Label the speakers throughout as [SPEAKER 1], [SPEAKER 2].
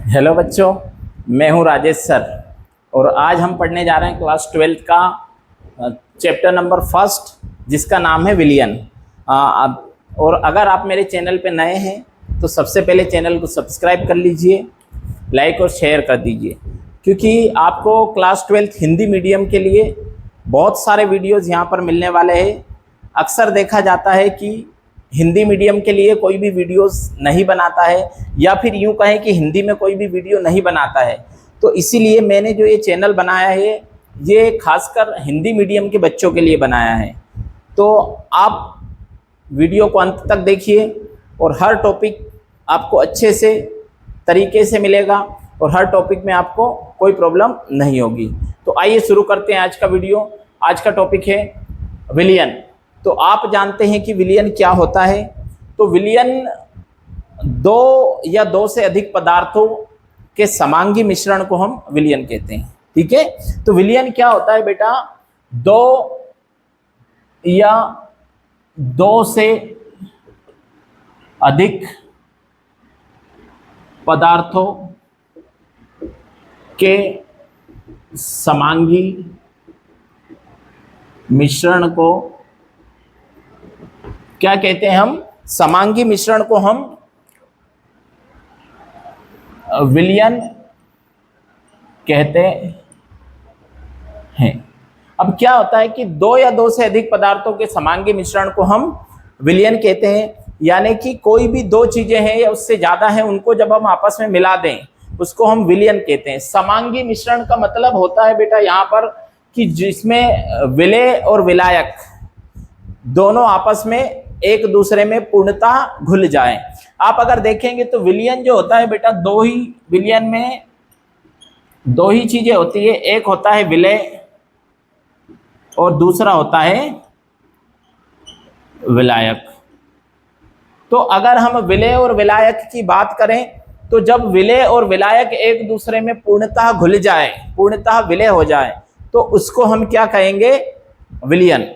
[SPEAKER 1] Hello बच्चों, मैं हूं राजेश सर और आज हम पढ़ने जा रहे हैं क्लास 12 का चैप्टर नंबर फर्स्ट, जिसका नाम है विलियन। और अगर आप मेरे चैनल पे नए हैं तो सबसे पहले चैनल को सब्सक्राइब कर लीजिए, लाइक और शेयर कर दीजिए, क्योंकि आपको क्लास 12 हिंदी मीडियम के लिए बहुत सारे वीडियोज़ यहाँ पर मिलने वाले हैं। अक्सर देखा जाता है कि हिंदी मीडियम के लिए कोई भी वीडियोस नहीं बनाता है, या फिर यूँ कहें कि हिंदी में कोई भी वीडियो नहीं बनाता है। तो इसीलिए मैंने जो ये चैनल बनाया है, ये खासकर हिंदी मीडियम के बच्चों के लिए बनाया है। तो आप वीडियो को अंत तक देखिए और हर टॉपिक आपको अच्छे से तरीके से मिलेगा और हर टॉपिक में आपको कोई प्रॉब्लम नहीं होगी। तो आइए शुरू करते हैं आज का वीडियो। आज का टॉपिक है विलियन। तो आप जानते हैं कि विलियन क्या होता है। तो विलियन दो या दो से अधिक पदार्थों के समांगी मिश्रण को हम विलियन कहते हैं। ठीक है, तो विलियन क्या होता है बेटा? दो या दो से अधिक पदार्थों के समांगी मिश्रण को क्या कहते हैं? हम समांगी मिश्रण को हम विलियन कहते हैं। अब क्या होता है कि दो या दो से अधिक पदार्थों के समांगी मिश्रण को हम विलियन कहते हैं, यानी कि कोई भी दो चीजें हैं या उससे ज्यादा हैं, उनको जब हम आपस में मिला दें उसको हम विलियन कहते हैं। समांगी मिश्रण का मतलब होता है बेटा यहाँ पर कि जिसमें विलेय और विलायक दोनों आपस में एक दूसरे में पूर्णतः घुल जाएं। आप अगर देखेंगे तो विलियन जो होता है बेटा, विलियन में दो ही चीजें होती है। एक होता है विलेय और दूसरा होता है विलायक। तो अगर हम विलेय और विलायक की बात करें तो जब विलेय और विलायक एक दूसरे में पूर्णतः घुल जाए, पूर्णतः विलेय हो जाए, तो उसको हम क्या कहेंगे? विलियन।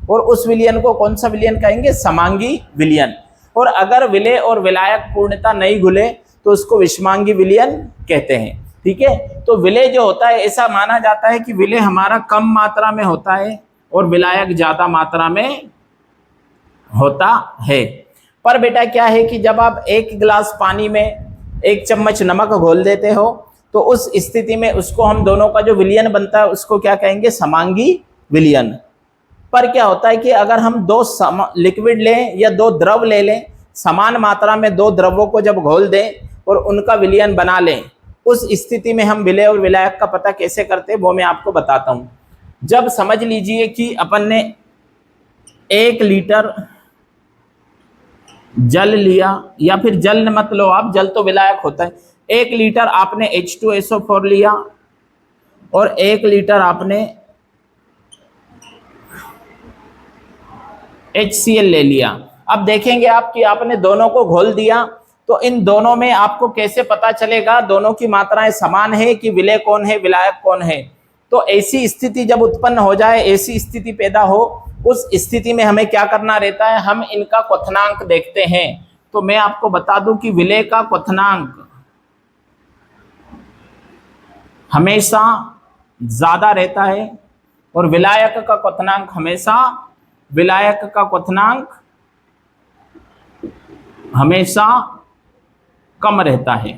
[SPEAKER 1] और उस विलियन को कौन सा विलियन कहेंगे? समांगी विलियन। और अगर विलेय और विलायक पूर्णतः नहीं घुले तो उसको विषमांगी विलियन कहते हैं। ठीक है, तो विलेय जो होता है, ऐसा माना जाता है कि विलेय हमारा कम मात्रा में होता है और विलायक ज्यादा मात्रा में होता है। पर बेटा क्या है कि जब आप एक गिलास पानी में एक चम्मच नमक घोल देते हो तो उस स्थिति में उसको हम दोनों का जो विलियन बनता है उसको क्या कहेंगे? समांगी विलियन। पर क्या होता है कि अगर हम दो लिक्विड लें या दो द्रव ले लें, समान मात्रा में दो द्रवों को जब घोल दें और उनका विलियन बना लें, उस स्थिति में हम विलेय और विलायक का पता कैसे करते हैं वो मैं आपको बताता हूं। जब समझ लीजिए कि अपन ने 1 लीटर जल लिया, या फिर जल मत लो आप, जल तो विलायक होता है। 1 लीटर आपने H2SO4 लिया और 1 लीटर आपने HCl ले लिया। अब देखेंगे आप कि आपने दोनों को घोल दिया, तो इन दोनों में आपको कैसे पता चलेगा दोनों की मात्राएं समान है कि विलेय कौन है विलायक कौन है? तो ऐसी स्थिति जब उत्पन्न हो जाए, ऐसी स्थिति पैदा हो, उस स्थिति में हमें क्या करना रहता है? हम इनका क्वथनांक देखते हैं। तो मैं आपको बता दूं कि विलेय का क्वथनांक हमेशा ज्यादा रहता है और विलायक का क्वथनांक हमेशा कम रहता है।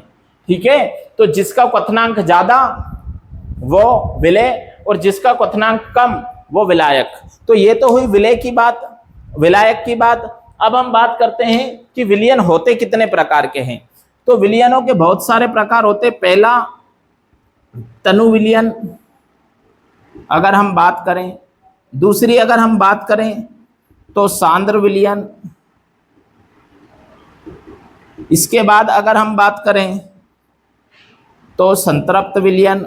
[SPEAKER 1] ठीक है, तो जिसका क्वथनांक ज्यादा वो विलेय और जिसका क्वथनांक कम वो विलायक। तो ये तो हुई विलेय की बात, विलायक की बात। अब हम बात करते हैं कि विलियन होते कितने प्रकार के हैं। तो विलियनों के बहुत सारे प्रकार होते। पहला तनु विलियन अगर हम बात करें, दूसरी अगर हम बात करें तो सांद्र विलियन, इसके बाद अगर हम बात करें तो संतृप्त विलियन,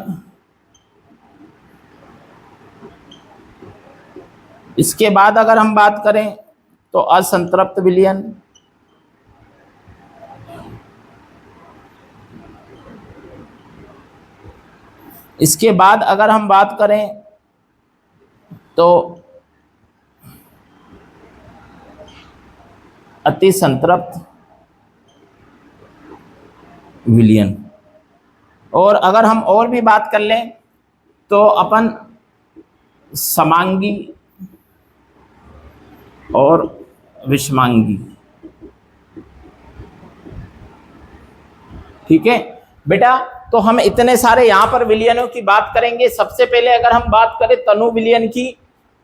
[SPEAKER 1] इसके बाद अगर हम बात करें तो असंतृप्त विलियन, इसके बाद अगर हम बात करें तो अति संतृप्त विलियन। और अगर हम और भी बात कर लें तो अपन समांगी और विषमांगी, ठीक है बेटा। तो हम इतने सारे यहाँ पर विलियनों की बात करेंगे। सबसे पहले अगर हम बात करें तनु विलियन की,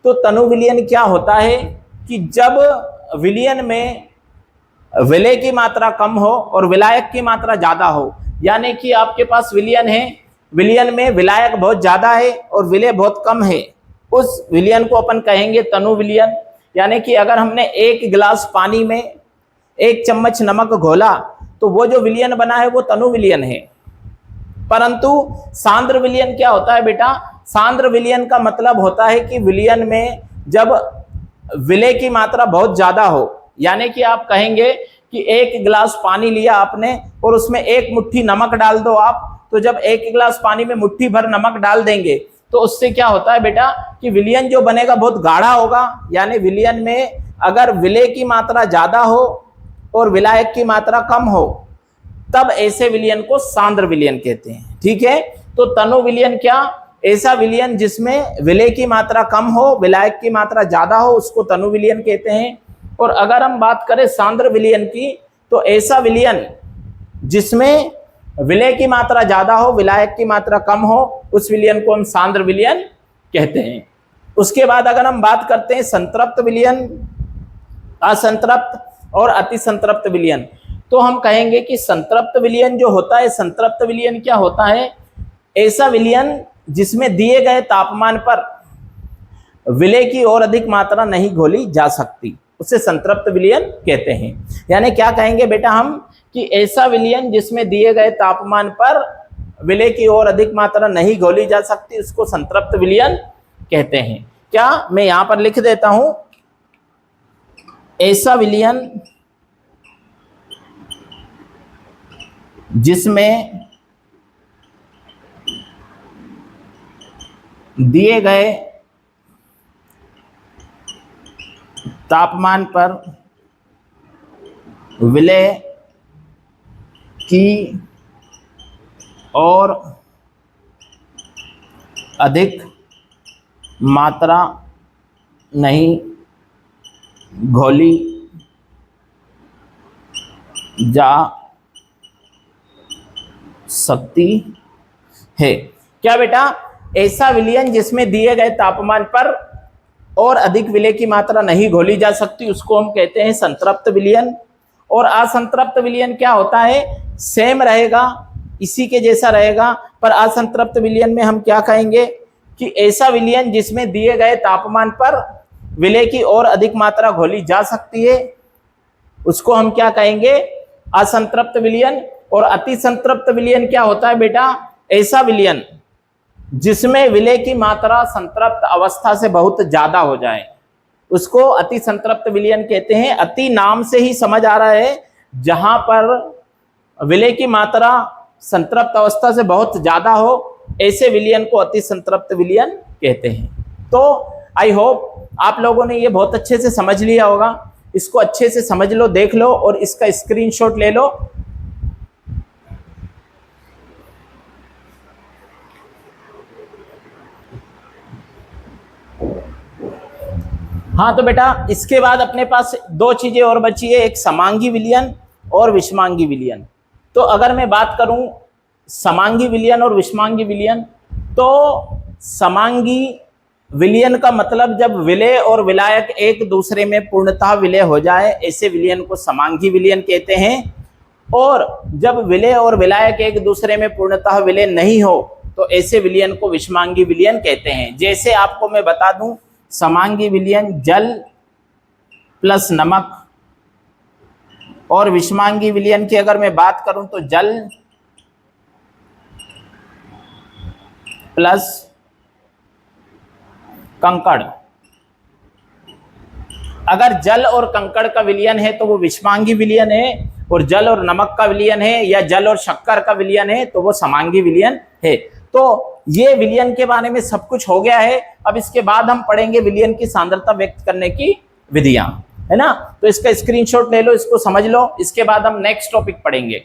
[SPEAKER 1] तो तनु विलियन क्या होता है कि जब विलियन में विलय की मात्रा कम हो और विलायक की मात्रा ज्यादा हो, यानी कि आपके पास विलियन है, विलियन में विलायक बहुत ज्यादा है और विलय बहुत कम है, उस विलियन को अपन कहेंगे तनु विलियन। यानी कि अगर हमने एक गिलास पानी में 1 चम्मच नमक घोला तो वो जो विलियन बना है वो तनु विलियन है। परंतु सांद्र विलियन क्या होता है बेटा? सांद्र विलियन का मतलब होता है कि विलियन में जब विलय की मात्रा बहुत ज्यादा हो, यानी कि आप कहेंगे कि 1 गिलास पानी लिया आपने और उसमें 1 मुट्ठी नमक डाल दो आप, तो जब 1 गिलास पानी में मुट्ठी भर नमक डाल देंगे तो उससे क्या होता है बेटा कि विलियन जो बनेगा बहुत गाढ़ा होगा। यानी विलियन में अगर विलय की मात्रा ज्यादा हो और विलायक की मात्रा कम हो तब ऐसे विलियन को सांद्र विलियन कहते हैं, ठीक है। तो तनु विलियन क्या? ऐसा विलियन जिसमें विलय की मात्रा कम हो, विलायक की मात्रा ज्यादा हो, उसको तनु विलियन कहते हैं। और अगर हम बात करें सांद्र विलियन की, तो ऐसा विलियन जिसमें विलय की मात्रा ज्यादा हो, विलायक की मात्रा कम हो, उस विलियन को हम सांद्र विलियन कहते हैं। उसके बाद अगर हम बात करते हैं संतृप्त विलियन, असंतृप्त और अति संतृप्त विलियन, तो हम कहेंगे कि संतृप्त विलियन जो होता है, संतृप्त विलियन क्या होता है? ऐसा विलियन जिसमें दिए गए तापमान पर विलय की और अधिक मात्रा नहीं घोली जा सकती, उसे संतृप्त विलियन कहते हैं। यानी क्या कहेंगे बेटा हम कि ऐसा विलियन जिसमें दिए गए तापमान पर विलय की और अधिक मात्रा नहीं घोली जा सकती, उसको संतृप्त विलियन कहते हैं। क्या मैं यहां पर लिख देता हूं, ऐसा विलियन जिसमें दिए गए तापमान पर विलय की और अधिक मात्रा नहीं घोली जा सकती है। क्या बेटा? ऐसा विलियन जिसमें दिए गए तापमान पर और अधिक विलय की मात्रा नहीं घोली जा सकती, उसको हम कहते हैं संतृप्त विलियन। और असंतृप्त विलियन क्या होता है? सेम रहेगा, इसी के जैसा रहेगा, पर असंतृप्त विलियन में हम क्या कहेंगे कि ऐसा विलियन जिसमें दिए गए तापमान पर विलय की और अधिक मात्रा घोली जा सकती है, उसको हम क्या कहेंगे? असंतृप्त विलियन। और अति संतृप्त विलियन क्या होता है बेटा? ऐसा विलियन जिसमें विलय की मात्रा संतृप्त अवस्था से बहुत ज्यादा हो जाए, उसको अति संतृप्त विलियन कहते हैं। अति नाम से ही समझ आ रहा है, जहां पर विलय की मात्रा संतृप्त अवस्था से बहुत ज्यादा हो, ऐसे विलियन को अति संतृप्त विलियन कहते हैं। तो आई होप आप लोगों ने ये बहुत अच्छे से समझ लिया होगा। इसको अच्छे से समझ लो, देख लो और इसका स्क्रीनशॉट ले लो। हाँ तो बेटा इसके बाद अपने पास 2 चीजें और बची है, एक समांगी विलियन और विषमांगी विलियन। तो अगर मैं बात करूं समांगी विलियन और विषमांगी विलियन, तो समांगी विलियन का मतलब जब विलय और विलायक एक दूसरे में पूर्णतः विलय हो जाए, ऐसे विलियन को समांगी विलियन कहते हैं। और जब विलय और विलायक एक दूसरे में पूर्णतः विलय नहीं हो, तो ऐसे विलियन को विषमांगी विलियन कहते हैं। जैसे आपको मैं बता दूं, समांगी विलियन जल प्लस नमक, और विषमांगी विलियन की अगर मैं बात करूं तो जल प्लस कंकड़। अगर जल और कंकड़ का विलियन है तो वो विषमांगी विलियन है, और जल और नमक का विलियन है या जल और शक्कर का विलियन है तो वो समांगी विलियन है। तो ये विलियन के बारे में सब कुछ हो गया है। अब इसके बाद हम पढ़ेंगे विलियन की सांद्रता व्यक्त करने की विधियां, है ना। तो इसका स्क्रीनशॉट ले लो, इसको समझ लो, इसके बाद हम नेक्स्ट टॉपिक पढ़ेंगे।